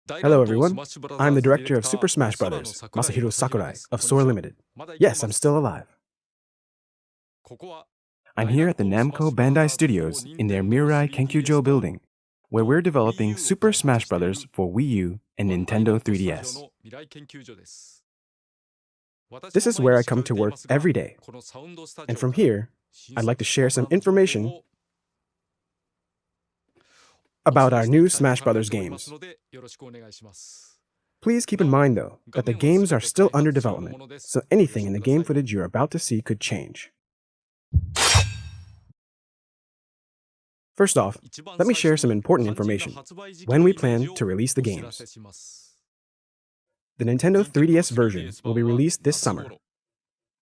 Hello everyone, I'm the director of Super Smash Bros., Masahiro Sakurai of Soar Limited. Yes, I'm still alive. I'm here at the Namco Bandai Studios in their Mirai Kenkyujo building, where we're developing Super Smash Bros. For Wii U and Nintendo 3DS. This is where I come to work every day, and from here, I'd like to share some information about our new Smash Bros. Games. Please keep in mind, though, that the games are still under development, so anything in the game footage you're about to see could change. First off, let me share some important information when we plan to release the games. The Nintendo 3DS version will be released this summer,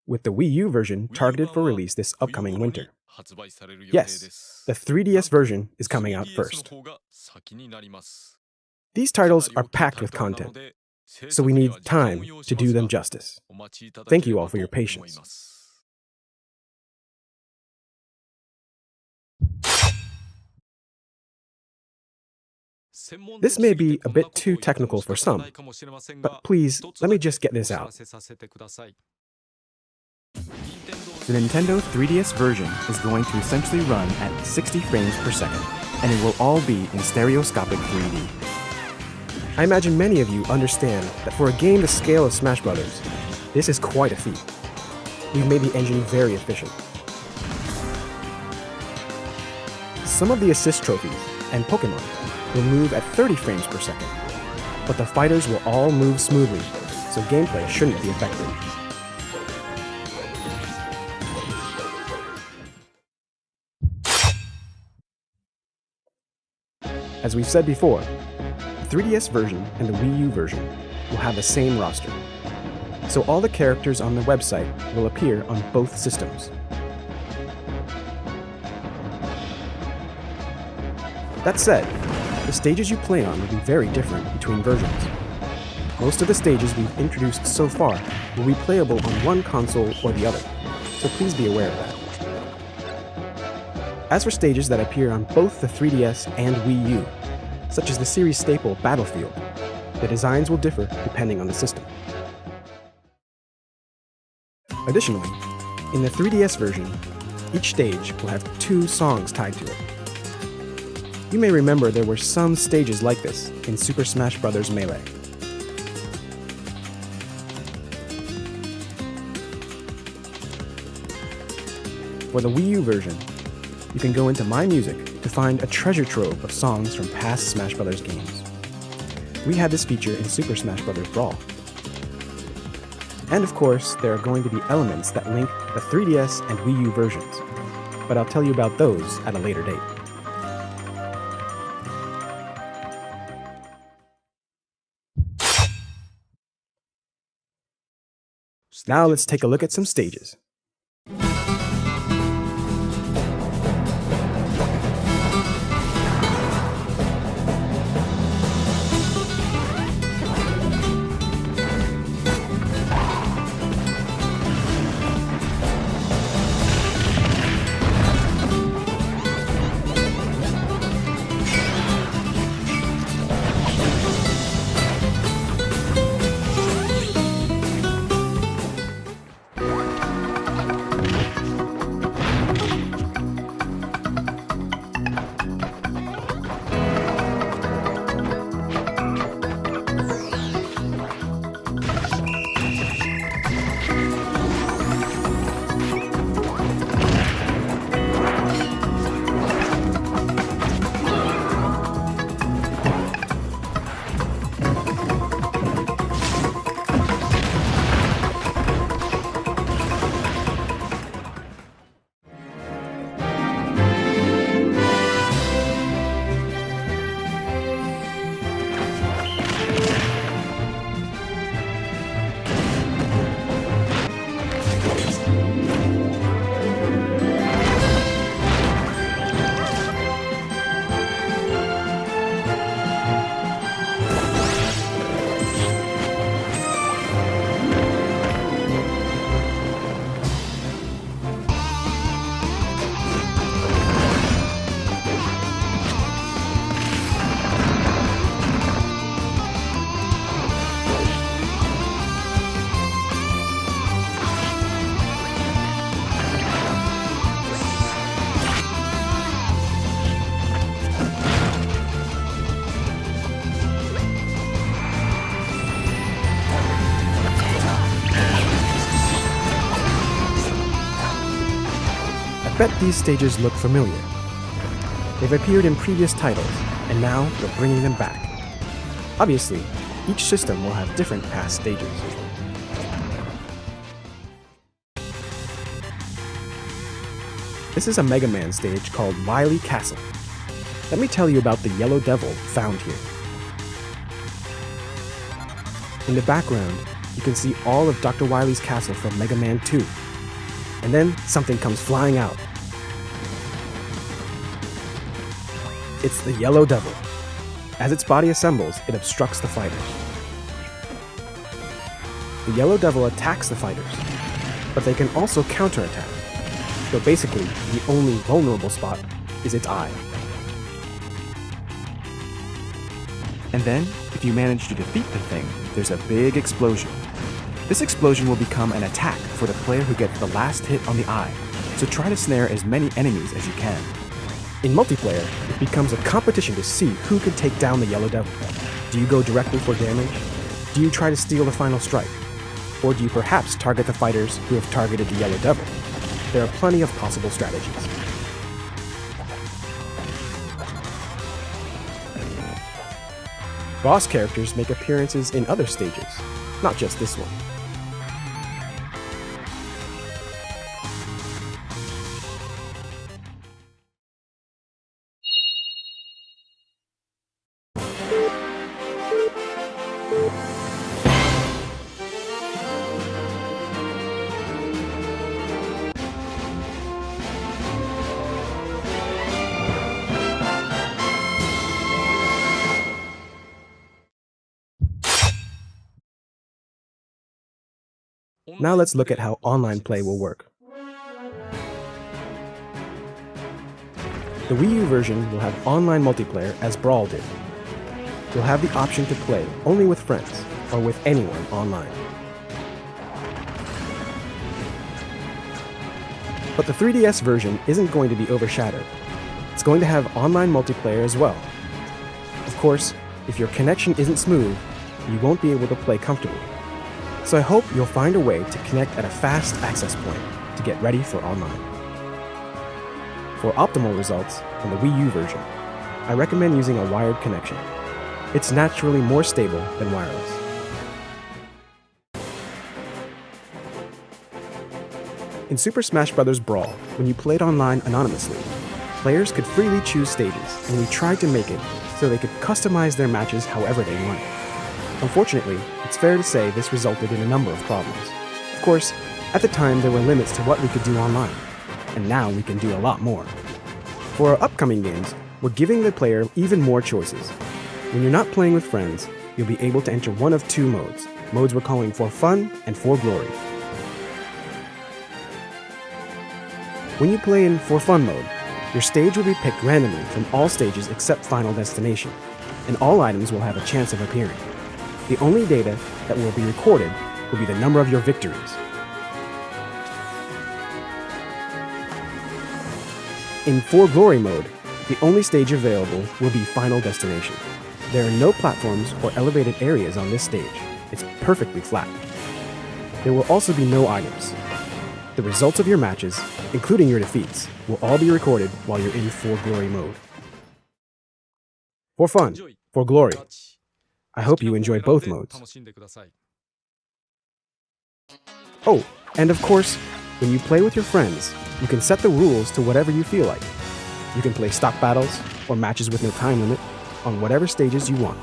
with the Wii U version targeted for release this upcoming winter. Yes, the 3DS version is coming out first. These titles are packed with content, so we need time to do them justice. Thank you all for your patience. This may be a bit too technical for some, but please, let me just get this out. The Nintendo 3DS version is going to essentially run at 60 frames per second, and it will all be in stereoscopic 3D. I imagine many of you understand that for a game the scale of Smash Bros., this is quite a feat. We've made the engine very efficient. Some of the assist trophies and Pokémon will move at 30 frames per second, but the fighters will all move smoothly, so gameplay shouldn't be affected. As we've said before, the 3DS version and the Wii U version will have the same roster, so all the characters on the website will appear on both systems. That said, the stages you play on will be very different between versions. Most of the stages we've introduced so far will be playable on one console or the other, so please be aware of that. As for stages that appear on both the 3DS and Wii U, such as the series staple Battlefield, the designs will differ depending on the system. Additionally, in the 3DS version, each stage will have 2 songs tied to it. You may remember there were some stages like this in Super Smash Bros. Melee. For the Wii U version, you can go into My Music to find a treasure trove of songs from past Smash Bros. Games. We had this feature in Super Smash Bros. Brawl. And of course, there are going to be elements that link the 3DS and Wii U versions, but I'll tell you about those at a later date. Now let's take a look at some stages. bet these stages look familiar. They've appeared in previous titles, and now we're bringing them back. Obviously, each system will have different past stages. This is a Mega Man stage called Wily Castle. Let me tell you about the Yellow Devil found here. In the background, you can see all of Dr. Wily's castle from Mega Man 2. And then something comes flying out. It's the Yellow Devil. As its body assembles, it obstructs the fighters. The Yellow Devil attacks the fighters, but they can also counterattack. So basically, the only vulnerable spot is its eye. And then, if you manage to defeat the thing, there's a big explosion. This explosion will become an attack for the player who gets the last hit on the eye, so try to snare as many enemies as you can. In multiplayer, it becomes a competition to see who can take down the Yellow Devil. Do you go directly for damage? Do you try to steal the final strike? Or do you perhaps target the fighters who have targeted the Yellow Devil? There are plenty of possible strategies. Boss characters make appearances in other stages, not just this one. Now let's look at how online play will work. The Wii U version will have online multiplayer as Brawl did. You'll have the option to play only with friends or with anyone online. But the 3DS version isn't going to be overshadowed. It's going to have online multiplayer as well. Of course, if your connection isn't smooth, you won't be able to play comfortably. So I hope you'll find a way to connect at a fast access point to get ready for online. For optimal results on the Wii U version, I recommend using a wired connection. It's naturally more stable than wireless. In Super Smash Bros. Brawl, when you played online anonymously, players could freely choose stages, and we tried to make it so they could customize their matches however they wanted. Unfortunately, it's fair to say this resulted in a number of problems. Of course, at the time there were limits to what we could do online, and now we can do a lot more. For our upcoming games, we're giving the player even more choices. When you're not playing with friends, you'll be able to enter one of two modes. Modes we're calling For Fun and For Glory. When you play in For Fun mode, your stage will be picked randomly from all stages except Final Destination, and all items will have a chance of appearing. The only data that will be recorded will be the number of your victories. In For Glory mode, the only stage available will be Final Destination. There are no platforms or elevated areas on this stage. It's perfectly flat. There will also be no items. The results of your matches, including your defeats, will all be recorded while you're in For Glory mode. For fun, for glory. I hope you enjoy both modes. Oh, and of course, when you play with your friends, you can set the rules to whatever you feel like. You can play stock battles or matches with no time limit on whatever stages you want.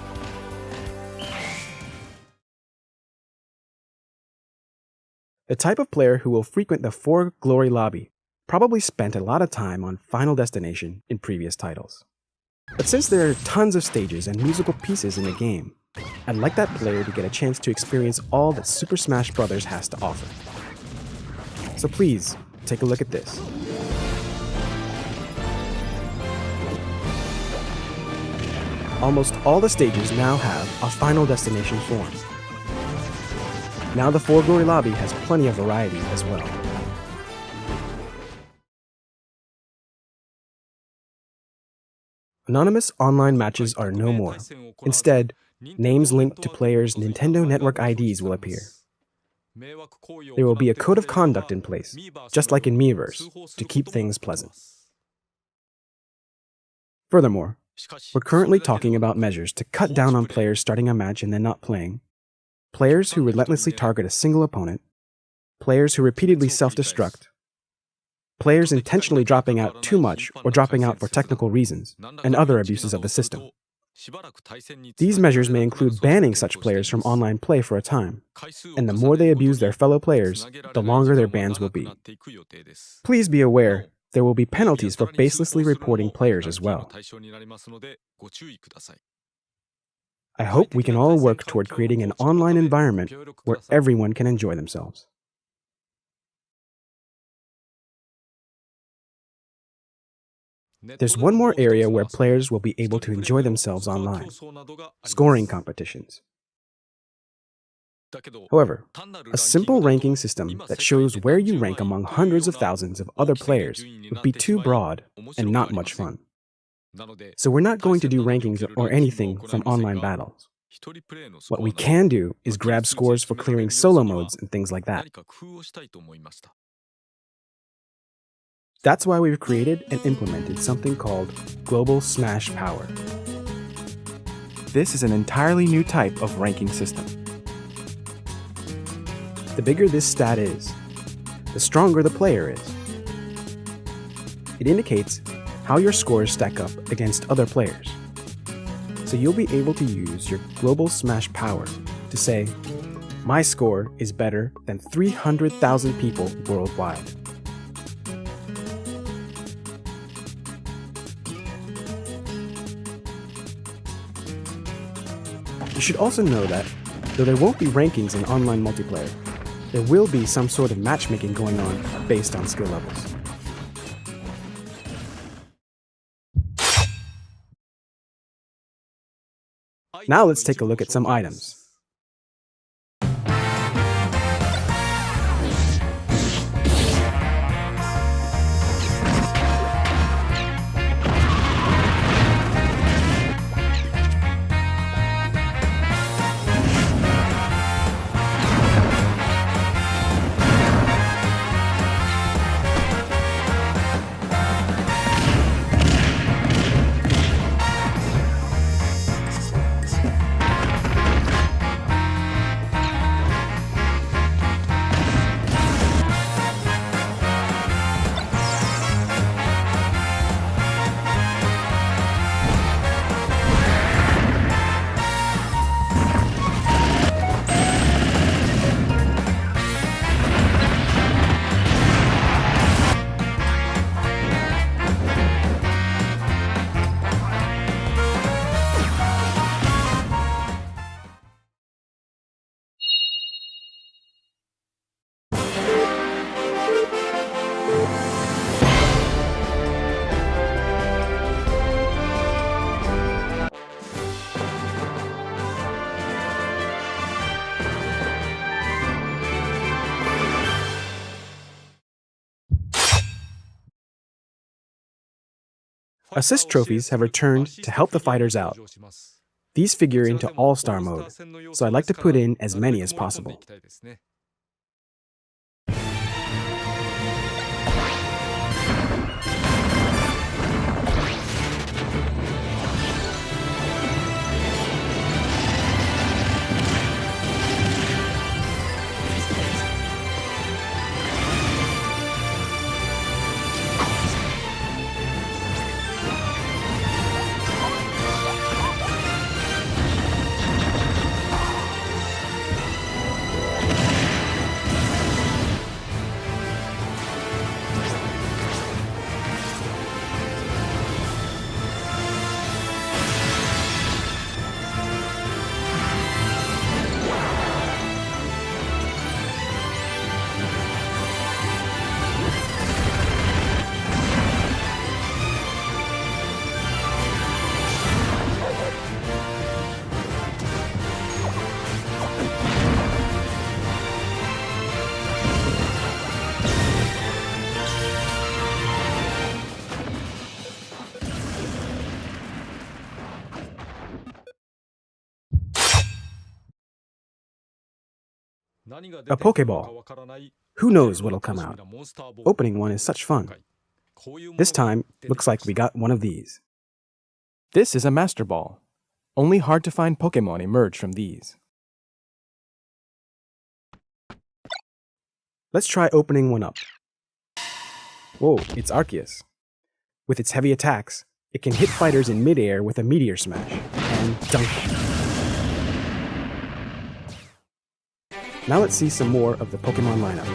The type of player who will frequent the For Glory lobby probably spent a lot of time on Final Destination in previous titles. But since there are tons of stages and musical pieces in the game, I'd like that player to get a chance to experience all that Super Smash Bros. Has to offer. So please, take a look at this. Almost all the stages now have a Final Destination form. Now the For Glory lobby has plenty of variety as well. Anonymous online matches are no more. Instead, names linked to players' Nintendo Network IDs will appear. There will be a code of conduct in place, just like in Miiverse, to keep things pleasant. Furthermore, we're currently talking about measures to cut down on players starting a match and then not playing, players who relentlessly target a single opponent, players who repeatedly self-destruct, players intentionally dropping out too much or dropping out for technical reasons, and other abuses of the system. These measures may include banning such players from online play for a time, and the more they abuse their fellow players, the longer their bans will be. Please be aware, there will be penalties for baselessly reporting players as well. I hope we can all work toward creating an online environment where everyone can enjoy themselves. There's one more area where players will be able to enjoy themselves online: scoring competitions. However, a simple ranking system that shows where you rank among hundreds of thousands of other players would be too broad and not much fun. So we're not going to do rankings or anything from online battles. What we can do is grab scores for clearing solo modes and things like that. That's why we've created and implemented something called Global Smash Power. This is an entirely new type of ranking system. The bigger this stat is, the stronger the player is. It indicates how your scores stack up against other players. So you'll be able to use your Global Smash Power to say, my score is better than 300,000 people worldwide. You should also know that, though there won't be rankings in online multiplayer, there will be some sort of matchmaking going on based on skill levels. Now let's take a look at some items. Assist trophies have returned to help the fighters out. These figure into All-Star mode, so I'd like to put in as many as possible. A Pokeball. Who knows what'll come out? Opening one is such fun. This time, looks like we got one of these. This is a Master Ball. Only hard-to-find Pokémon emerge from these. Let's try opening one up. Whoa, it's Arceus. With its heavy attacks, it can hit fighters in midair with a Meteor Smash, and dunk them. Now let's see some more of the Pokemon lineup.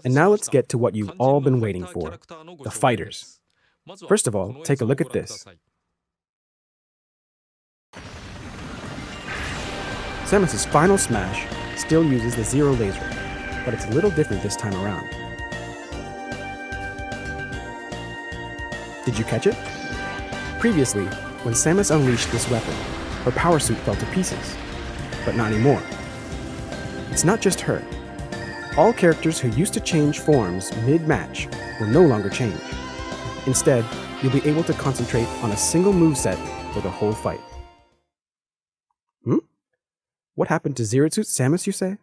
And now let's get to what you've all been waiting for, the fighters. First of all, take a look at this. Samus's final smash still uses the Zero Laser, but it's a little different this time around. Did you catch it? Previously, when Samus unleashed this weapon, her power suit fell to pieces, but not anymore. It's not just her. All characters who used to change forms mid-match will no longer change. Instead, you'll be able to concentrate on a single moveset for the whole fight. What happened to Zero Suit Samus, you say?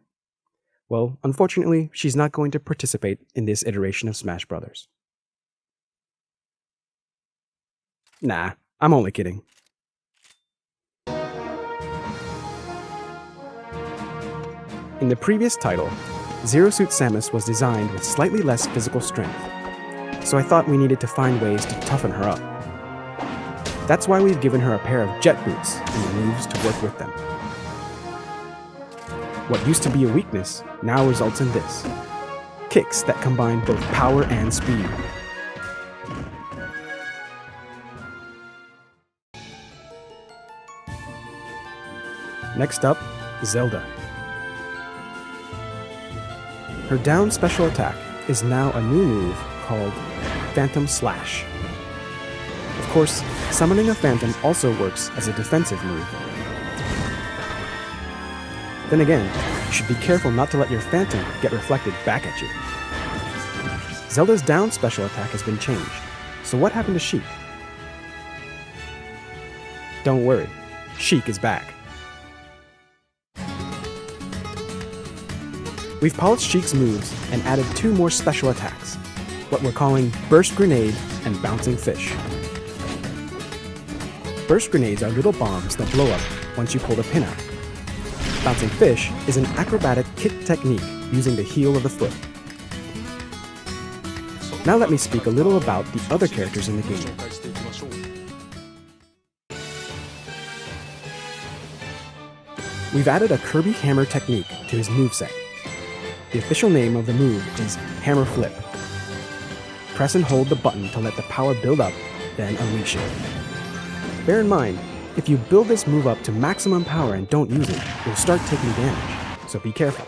Well, unfortunately, she's not going to participate in this iteration of Smash Bros. Nah, I'm only kidding. In the previous title, Zero Suit Samus was designed with slightly less physical strength, so I thought we needed to find ways to toughen her up. That's why we've given her a pair of jet boots and the moves to work with them. What used to be a weakness now results in this: kicks that combine both power and speed. Next up, Zelda. Her down special attack is now a new move called Phantom Slash. Of course, summoning a Phantom also works as a defensive move. Then again, you should be careful not to let your Phantom get reflected back at you. Zelda's down special attack has been changed, so what happened to Sheik? Don't worry, Sheik is back. We've polished Sheik's moves and added 2 more special attacks, what we're calling Burst Grenade and Bouncing Fish. Burst Grenades are little bombs that blow up once you pull the pin out. Bouncing Fish is an acrobatic kick technique using the heel of the foot. Now let me speak a little about the other characters in the game. We've added a Kirby Hammer technique to his moveset. The official name of the move is Hammer Flip. Press and hold the button to let the power build up, then unleash it. Bear in mind, if you build this move up to maximum power and don't use it, you'll start taking damage, so be careful.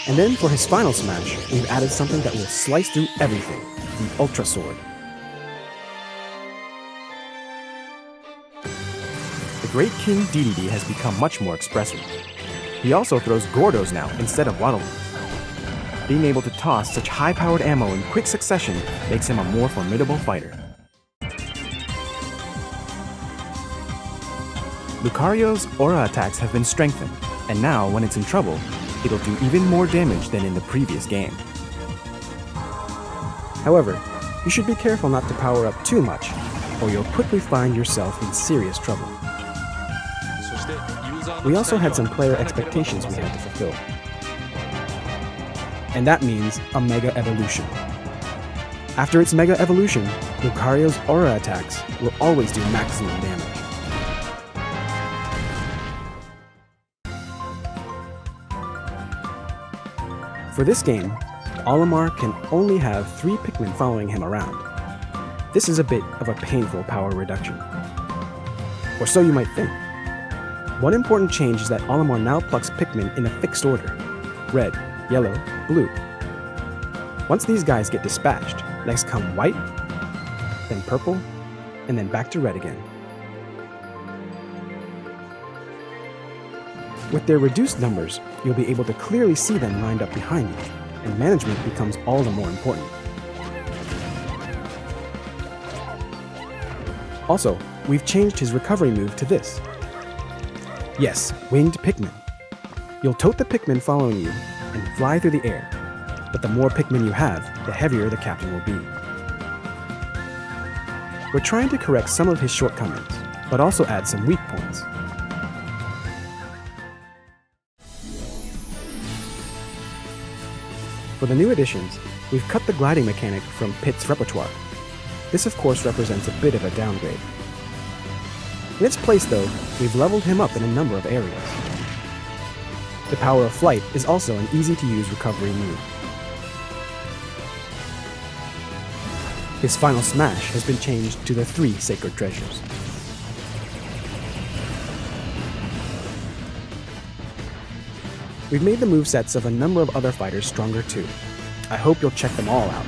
And then for his final smash, we've added something that will slice through everything, the Ultra Sword. The Great King Dedede has become much more expressive. He also throws Gordos now instead of Waddle. Being able to toss such high-powered ammo in quick succession makes him a more formidable fighter. Lucario's aura attacks have been strengthened, and now when it's in trouble, it'll do even more damage than in the previous game. However, you should be careful not to power up too much, or you'll quickly find yourself in serious trouble. We also had some player expectations we had to fulfill. and that means a Mega Evolution. After its Mega Evolution, Lucario's aura attacks will always do maximum damage. For this game, Olimar can only have 3 Pikmin following him around. This is a bit of a painful power reduction. Or so you might think. One important change is that Olimar now plucks Pikmin in a fixed order: red, yellow, blue. Once these guys get dispatched, next come white, then purple, and then back to red again. With their reduced numbers, you'll be able to clearly see them lined up behind you, and management becomes all the more important. Also, we've changed his recovery move to this. Yes, winged Pikmin. You'll tote the Pikmin following you and fly through the air, but the more Pikmin you have, the heavier the captain will be. We're trying to correct some of his shortcomings, but also add some weak points. For the new additions, we've cut the gliding mechanic from Pit's repertoire. This of course represents a bit of a downgrade. In its place though, we've leveled him up in a number of areas. The power of flight is also an easy-to-use recovery move. His final smash has been changed to the 3 sacred treasures. We've made the movesets of a number of other fighters stronger too. I hope you'll check them all out.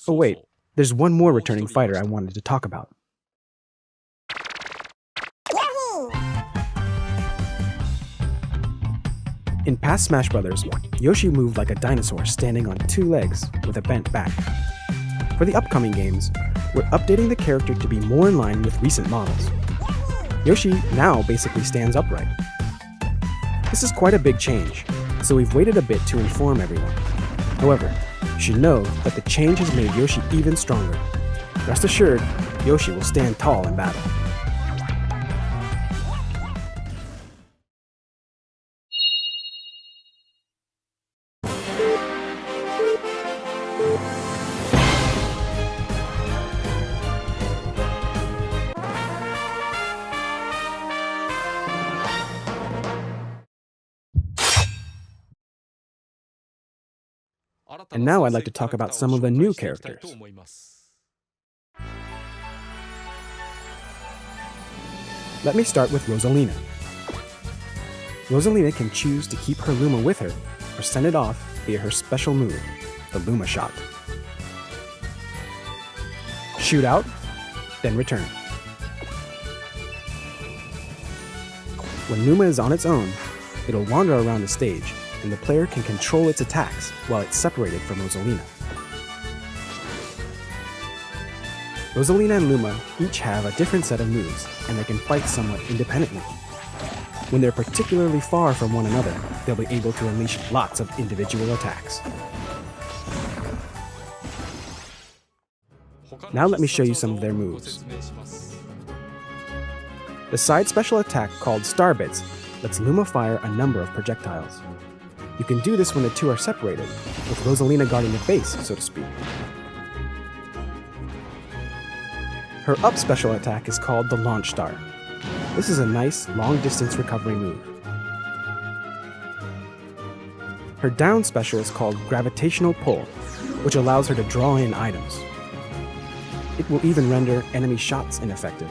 Oh wait, there's one more returning fighter I wanted to talk about. In past Smash Bros., Yoshi moved like a dinosaur standing on 2 legs with a bent back. For the upcoming games, we're updating the character to be more in line with recent models. Yoshi now basically stands upright. This is quite a big change, so we've waited a bit to inform everyone. However, you should know that the change has made Yoshi even stronger. Rest assured, Yoshi will stand tall in battle. And now I'd like to talk about some of the new characters. Let me start with Rosalina. Rosalina can choose to keep her Luma with her or send it off via her special move, the Luma Shot. Shoot out, then return. When Luma is on its own, it'll wander around the stage, and the player can control its attacks while it's separated from Rosalina. Rosalina and Luma each have a different set of moves, and they can fight somewhat independently. When they're particularly far from one another, they'll be able to unleash lots of individual attacks. Now let me show you some of their moves. The side special attack called TIDBIT lets Luma fire a number of projectiles. You can do this when the two are separated, with Rosalina guarding the base, so to speak. Her up special attack is called the Launch Star. This is a nice, long-distance recovery move. Her down special is called Gravitational Pull, which allows her to draw in items. It will even render enemy shots ineffective.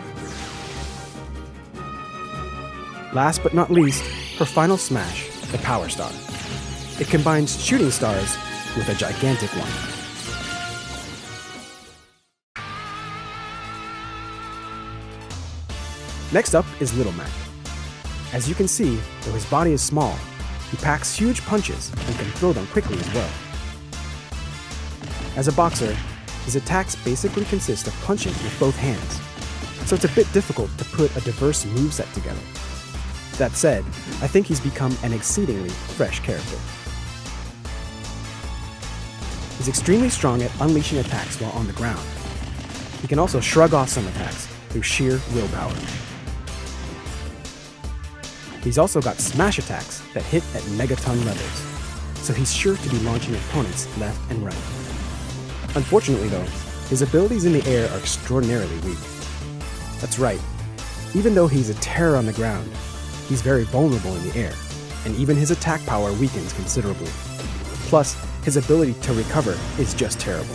Last but not least, her final smash, the Power Star. It combines shooting stars with a gigantic one. Next up is Little Mac. As you can see, though his body is small, he packs huge punches and can throw them quickly as well. As a boxer, his attacks basically consist of punching with both hands, so it's a bit difficult to put a diverse moveset together. That said, I think he's become an exceedingly fresh character. He's extremely strong at unleashing attacks while on the ground. He can also shrug off some attacks through sheer willpower. He's also got smash attacks that hit at megaton levels, so he's sure to be launching opponents left and right. Unfortunately though, his abilities in the air are extraordinarily weak. That's right, even though he's a terror on the ground, he's very vulnerable in the air, and even his attack power weakens considerably. Plus, his ability to recover is just terrible.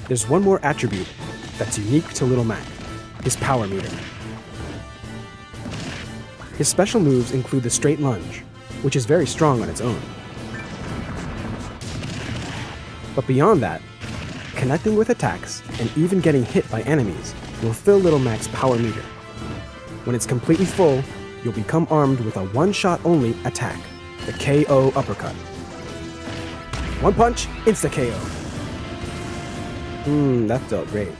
There's one more attribute that's unique to Little Mac, his power meter. His special moves include the straight lunge, which is very strong on its own. But beyond that, connecting with attacks and even getting hit by enemies will fill Little Mac's power meter. When it's completely full, you'll become armed with a one-shot only attack, the KO uppercut. One punch, insta-KO. That felt great.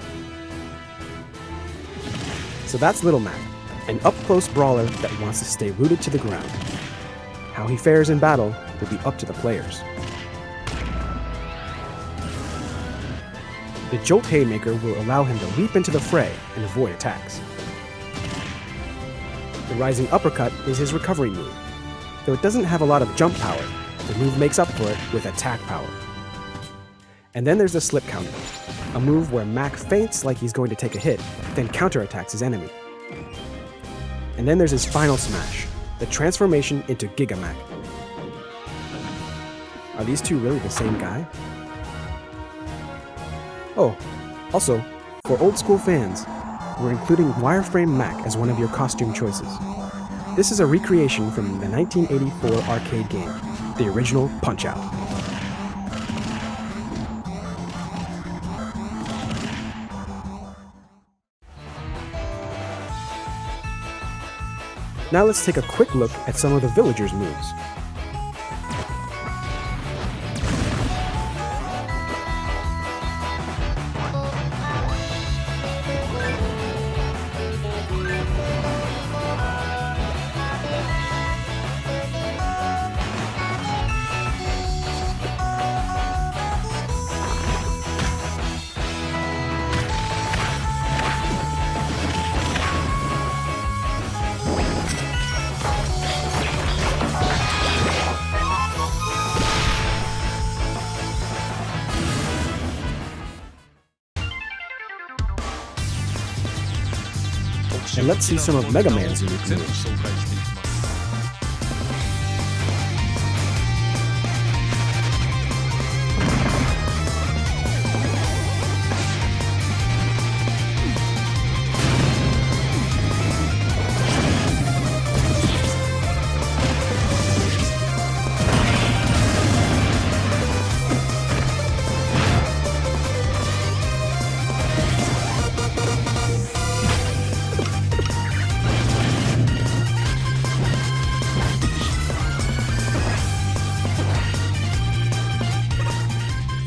So that's Little Mac, an up-close brawler that wants to stay rooted to the ground. How he fares in battle will be up to the players. The Jolt Haymaker will allow him to leap into the fray and avoid attacks. The Rising Uppercut is his recovery move. Though it doesn't have a lot of jump power, the move makes up for it with attack power. And then there's the Slip Counter, a move where Mac feints like he's going to take a hit, then counterattacks his enemy. And then there's his final smash, the transformation into Giga Mac. Are these two really the same guy? Oh, also, for old school fans, we're including Wireframe Mac as one of your costume choices. This is a recreation from the 1984 arcade game, the original Punch-Out! Now let's take a quick look at some of the villagers' moves. And let's see some of Mega Man's unique moves.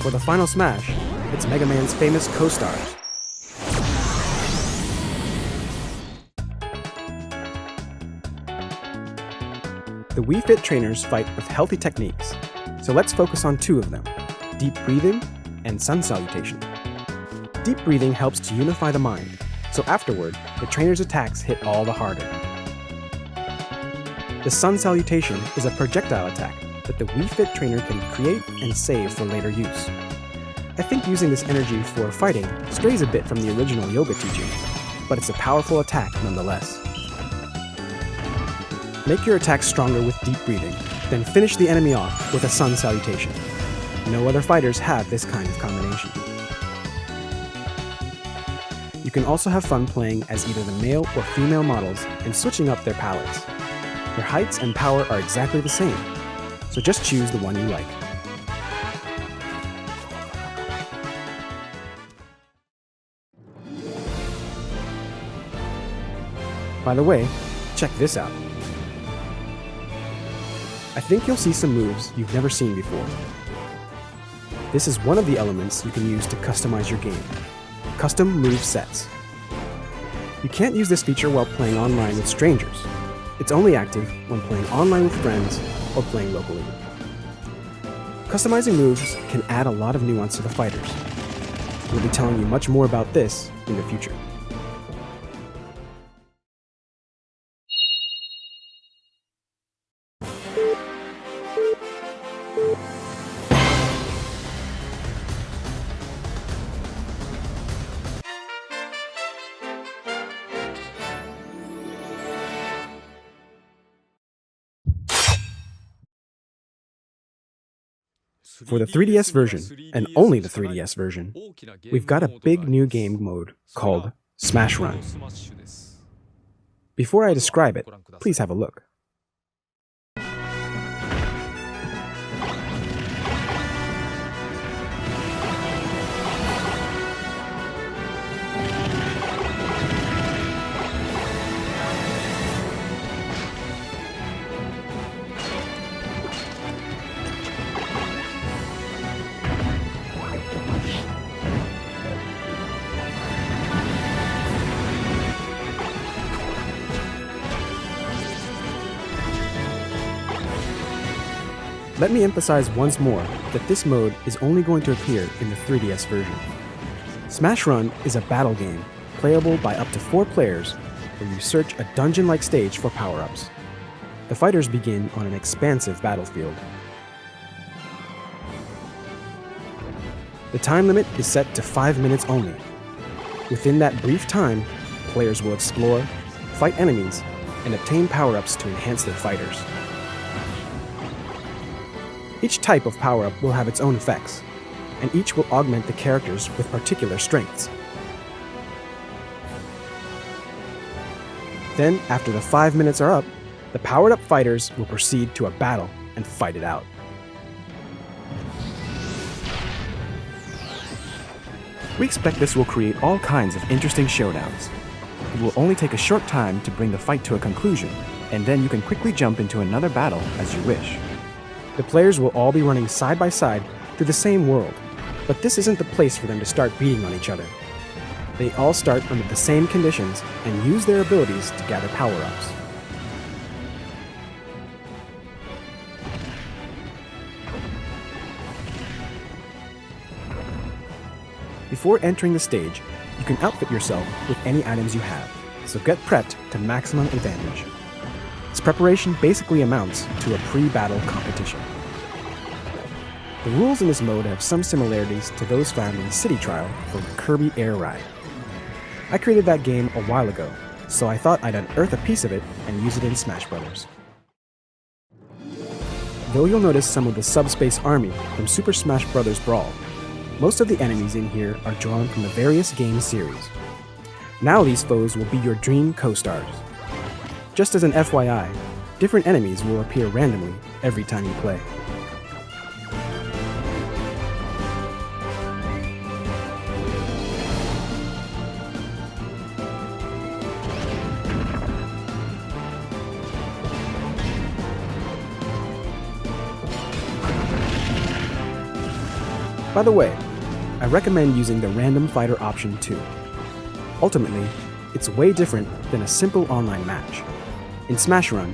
For the final smash, it's Mega Man's famous co-stars. The Wii Fit trainers fight with healthy techniques, so let's focus on two of them, deep breathing and sun salutation. Deep breathing helps to unify the mind, so afterward, the trainer's attacks hit all the harder. The sun salutation is a projectile attack that the Wii Fit trainer can create and save for later use. I think using this energy for fighting strays a bit from the original yoga teaching, but it's a powerful attack nonetheless. Make your attacks stronger with deep breathing, then finish the enemy off with a sun salutation. No other fighters have this kind of combination. You can also have fun playing as either the male or female models and switching up their palettes. Their heights and power are exactly the same, so just choose the one you like. By the way, check this out. I think you'll see some moves you've never seen before. This is one of the elements you can use to customize your game. Custom move sets. You can't use this feature while playing online with strangers. It's only active when playing online with friends or playing locally. Customizing moves can add a lot of nuance to the fighters. We'll be telling you much more about this in the future. For the 3DS version, and only the 3DS version, we've got a big new game mode called Smash Run. Before I describe it, please have a look. Let me emphasize once more that this mode is only going to appear in the 3DS version. Smash Run is a battle game, playable by up to 4 players, where you search a dungeon-like stage for power-ups. The fighters begin on an expansive battlefield. The time limit is set to 5 minutes only. Within that brief time, players will explore, fight enemies, and obtain power-ups to enhance their fighters. Each type of power-up will have its own effects, and each will augment the characters with particular strengths. Then, after the 5 minutes are up, the powered-up fighters will proceed to a battle and fight it out. We expect this will create all kinds of interesting showdowns. It will only take a short time to bring the fight to a conclusion, and then you can quickly jump into another battle as you wish. The players will all be running side by side through the same world, but this isn't the place for them to start beating on each other. They all start under the same conditions and use their abilities to gather power-ups. Before entering the stage, you can outfit yourself with any items you have, so get prepped to maximum advantage. This preparation basically amounts to a pre-battle competition. The rules in this mode have some similarities to those found in City Trial for Kirby Air Ride. I created that game a while ago, so I thought I'd unearth a piece of it and use it in Smash Bros. Though you'll notice some of the Subspace Army from Super Smash Bros. Brawl, most of the enemies in here are drawn from the various game series. Now these foes will be your dream co-stars. Just as an FYI, different enemies will appear randomly every time you play. By the way, I recommend using the random fighter option too. Ultimately, it's way different than a simple online match. In Smash Run,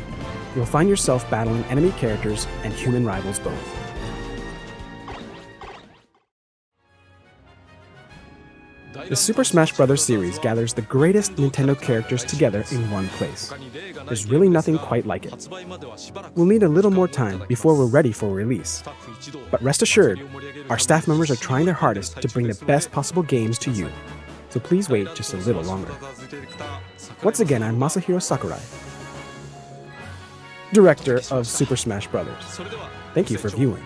you'll find yourself battling enemy characters and human rivals both. The Super Smash Bros. Series gathers the greatest Nintendo characters together in one place. There's really nothing quite like it. We'll need a little more time before we're ready for release. But rest assured, our staff members are trying their hardest to bring the best possible games to you. So please wait just a little longer. Once again, I'm Masahiro Sakurai, Director of Super Smash Bros. Thank you for viewing.